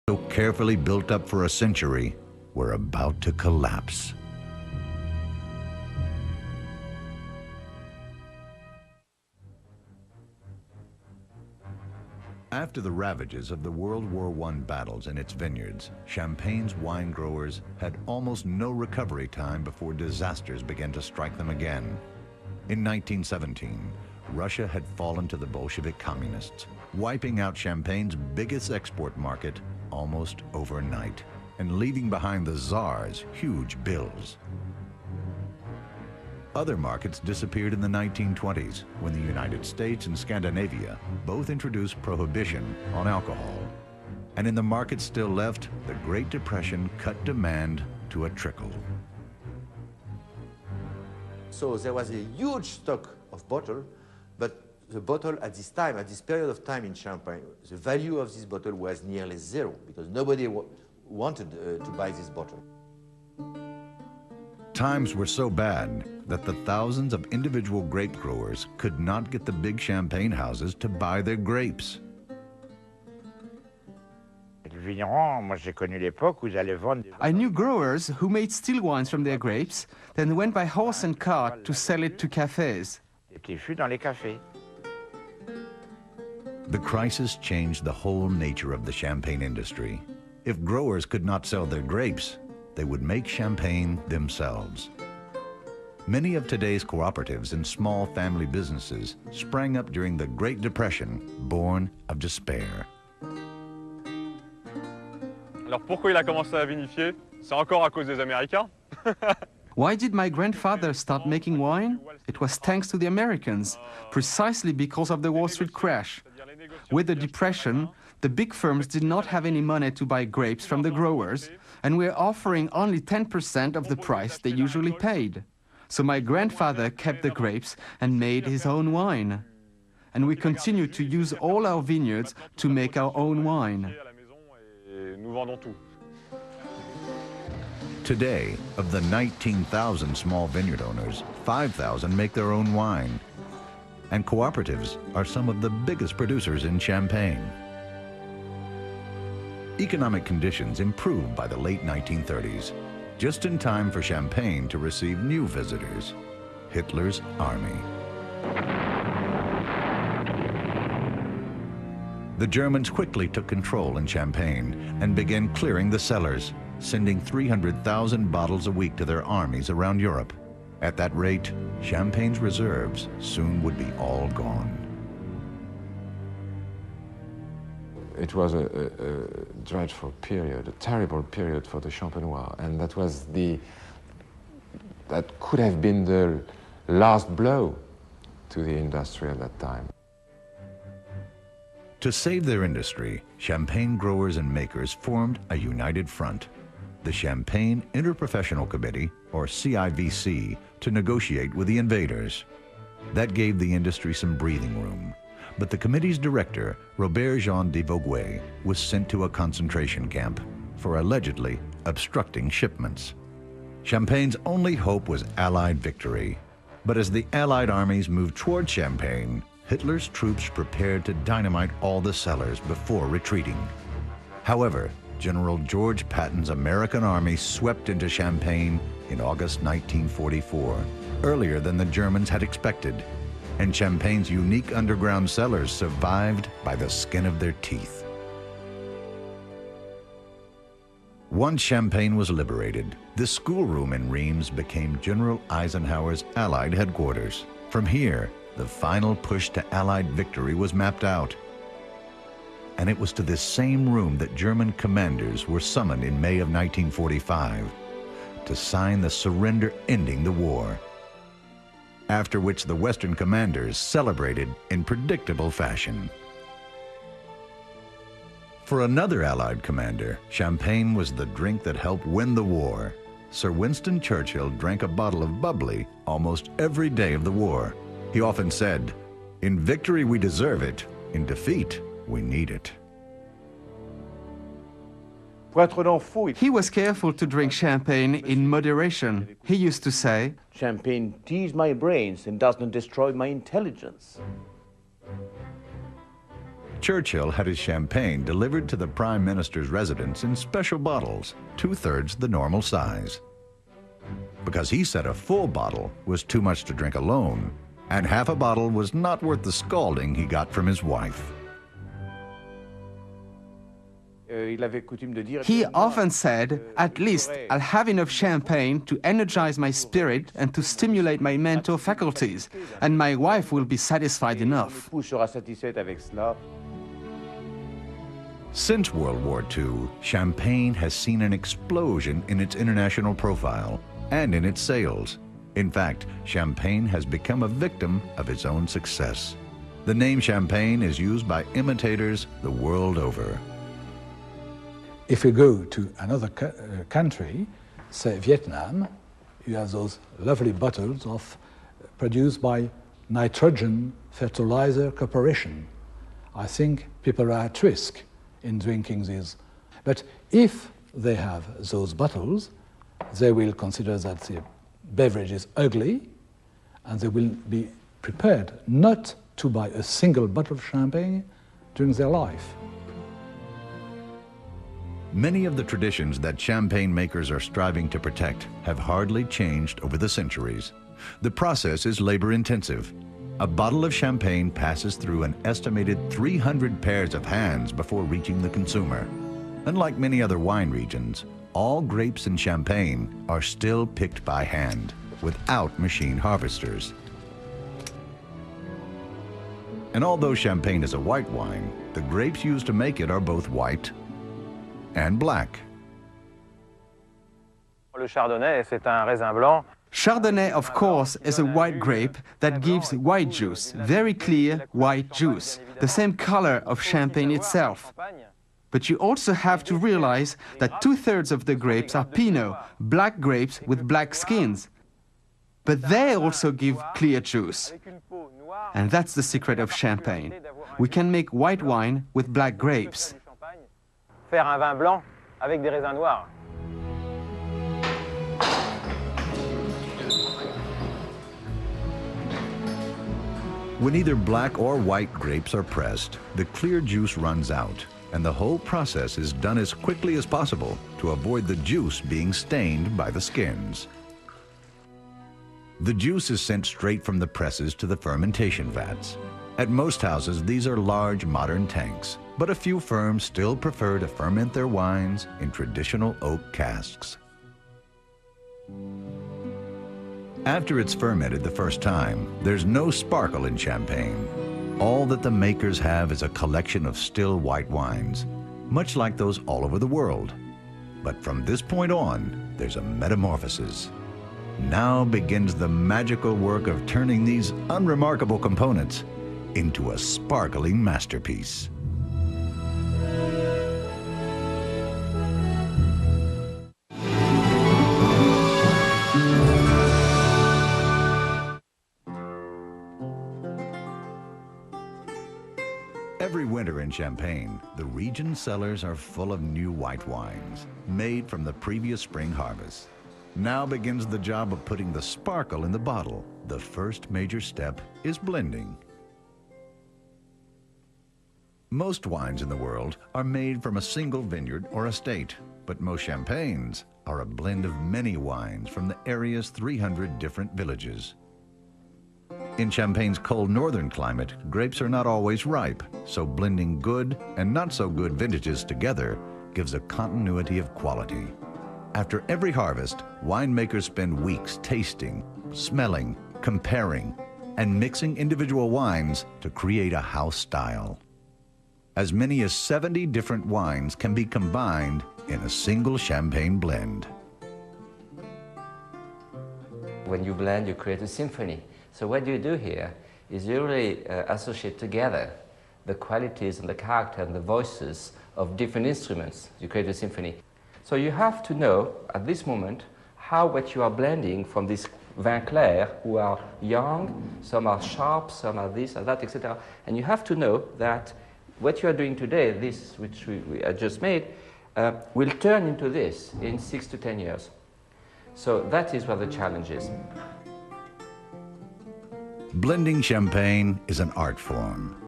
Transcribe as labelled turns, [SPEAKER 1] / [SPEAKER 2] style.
[SPEAKER 1] so carefully built up for a century, were about to collapse. After the ravages of the World War I battles in its vineyards, Champagne's wine growers had almost no recovery time before disasters began to strike them again. In 1917, Russia had fallen to the Bolshevik communists, wiping out Champagne's biggest export market almost overnight, and leaving behind the Tsar's huge bills. Other markets disappeared in the 1920s when the United States and Scandinavia both introduced prohibition on alcohol. And in the markets still left, the Great Depression cut demand to a trickle.
[SPEAKER 2] So there was a huge stock of bottle, but the bottle at this time, at this period of time in Champagne, the value of this bottle was nearly zero because nobody wanted to buy this bottle.
[SPEAKER 1] Times were so bad that the thousands of individual grape growers could not get the big champagne houses to buy their grapes.
[SPEAKER 3] I knew growers who made still wines from their grapes, then went by horse and cart to sell it to cafes.
[SPEAKER 1] The crisis changed the whole nature of the champagne industry. If growers could not sell their grapes, they would make champagne themselves. Many of today's cooperatives and small family businesses sprang up during the Great Depression, born of despair.
[SPEAKER 4] Alors pourquoi il a commencé à vinifier? C'est encore à cause des Américains.
[SPEAKER 3] Why did my grandfather start making wine? It was thanks to the Americans, precisely because of the Wall Street crash. With the Depression, the big firms did not have any money to buy grapes from the growers, and were offering only 10% of the price they usually paid. So my grandfather kept the grapes and made his own wine. And we continue to use all our vineyards to make our own wine.
[SPEAKER 1] Today, of the 19,000 small vineyard owners, 5,000 make their own wine. And cooperatives are some of the biggest producers in Champagne. Economic conditions improved by the late 1930s, just in time for Champagne to receive new visitors, Hitler's army. The Germans quickly took control in Champagne and began clearing the cellars, sending 300,000 bottles a week to their armies around Europe. At that rate, Champagne's reserves soon would be all gone.
[SPEAKER 5] It was a dreadful period, a terrible period for the Champenois, and that could have been the last blow to the industry at that time.
[SPEAKER 1] To save their industry, champagne growers and makers formed a united front, the Champagne Interprofessional Committee, or CIVC, to negotiate with the invaders. That gave the industry some breathing room. But the committee's director, Robert Jean de Vogüé, was sent to a concentration camp for allegedly obstructing shipments. Champagne's only hope was Allied victory. But as the Allied armies moved toward Champagne, Hitler's troops prepared to dynamite all the cellars before retreating. However, General George Patton's American army swept into Champagne in August 1944, earlier than the Germans had expected, and Champagne's unique underground cellars survived by the skin of their teeth. Once Champagne was liberated, the schoolroom in Reims became General Eisenhower's Allied headquarters. From here, the final push to Allied victory was mapped out. And it was to this same room that German commanders were summoned in May of 1945 to sign the surrender ending the war, after which the Western commanders celebrated in predictable fashion. For another Allied commander, champagne was the drink that helped win the war. Sir Winston Churchill drank a bottle of bubbly almost every day of the war. He often said, "In victory we deserve it, in defeat we need it."
[SPEAKER 3] He was careful to drink champagne in moderation. He used to say,
[SPEAKER 6] "Champagne teases my brains and does not destroy my intelligence."
[SPEAKER 1] Churchill had his champagne delivered to the Prime Minister's residence in special bottles, 2/3 the normal size. Because he said a full bottle was too much to drink alone, and half a bottle was not worth the scalding he got from his wife.
[SPEAKER 3] He often said, at least I'll have enough champagne to energize my spirit and to stimulate my mental faculties, and my wife will be satisfied enough.
[SPEAKER 1] Since World War II, champagne has seen an explosion in its international profile and in its sales. In fact, champagne has become a victim of its own success. The name champagne is used by imitators the world over.
[SPEAKER 6] If you go to another country, say Vietnam, you have those lovely bottles produced by Nitrogen Fertilizer Corporation. I think people are at risk in drinking these. But if they have those bottles, they will consider that the beverage is ugly, and they will be prepared not to buy a single bottle of champagne during their life.
[SPEAKER 1] Many of the traditions that champagne makers are striving to protect have hardly changed over the centuries. The process is labor-intensive. A bottle of champagne passes through an estimated 300 pairs of hands before reaching the consumer. Unlike many other wine regions, all grapes in Champagne are still picked by hand, without machine harvesters. And although Champagne is a white wine, the grapes used to make it are both white and black.
[SPEAKER 7] Le Chardonnay, c'est un raisin blanc.
[SPEAKER 3] Chardonnay, of course, is a white grape that gives white juice, very clear white juice, the same color of Champagne itself. But you also have to realize that 2/3 of the grapes are Pinot, black grapes with black skins. But they also give clear juice. And that's the secret of Champagne. We can make white wine with black grapes.
[SPEAKER 7] Faire un vin blanc avec des raisins noirs.
[SPEAKER 1] When either black or white grapes are pressed, the clear juice runs out, and the whole process is done as quickly as possible to avoid the juice being stained by the skins. The juice is sent straight from the presses to the fermentation vats. At most houses, these are large modern tanks, but a few firms still prefer to ferment their wines in traditional oak casks. After it's fermented the first time, there's no sparkle in Champagne. All that the makers have is a collection of still white wines, much like those all over the world. But from this point on, there's a metamorphosis. Now begins the magical work of turning these unremarkable components into a sparkling masterpiece. Every winter in Champagne, the region cellars are full of new white wines, made from the previous spring harvest. Now begins the job of putting the sparkle in the bottle. The first major step is blending. Most wines in the world are made from a single vineyard or estate, but most champagnes are a blend of many wines from the area's 300 different villages. In Champagne's cold northern climate, grapes are not always ripe, so blending good and not so good vintages together gives a continuity of quality. After every harvest, winemakers spend weeks tasting, smelling, comparing, and mixing individual wines to create a house style. As many as 70 different wines can be combined in a single Champagne blend.
[SPEAKER 8] When you blend, you create a symphony. So what you do here is you really associate together the qualities and the character and the voices of different instruments. You create a symphony. So you have to know at this moment how what you are blending from this vin clair, who are young, some are sharp, some are this and that, etc. And you have to know that what you are doing today, this which we just made, will turn into this in 6 to 10 years. So that is where the challenge is.
[SPEAKER 1] Blending Champagne is an art form.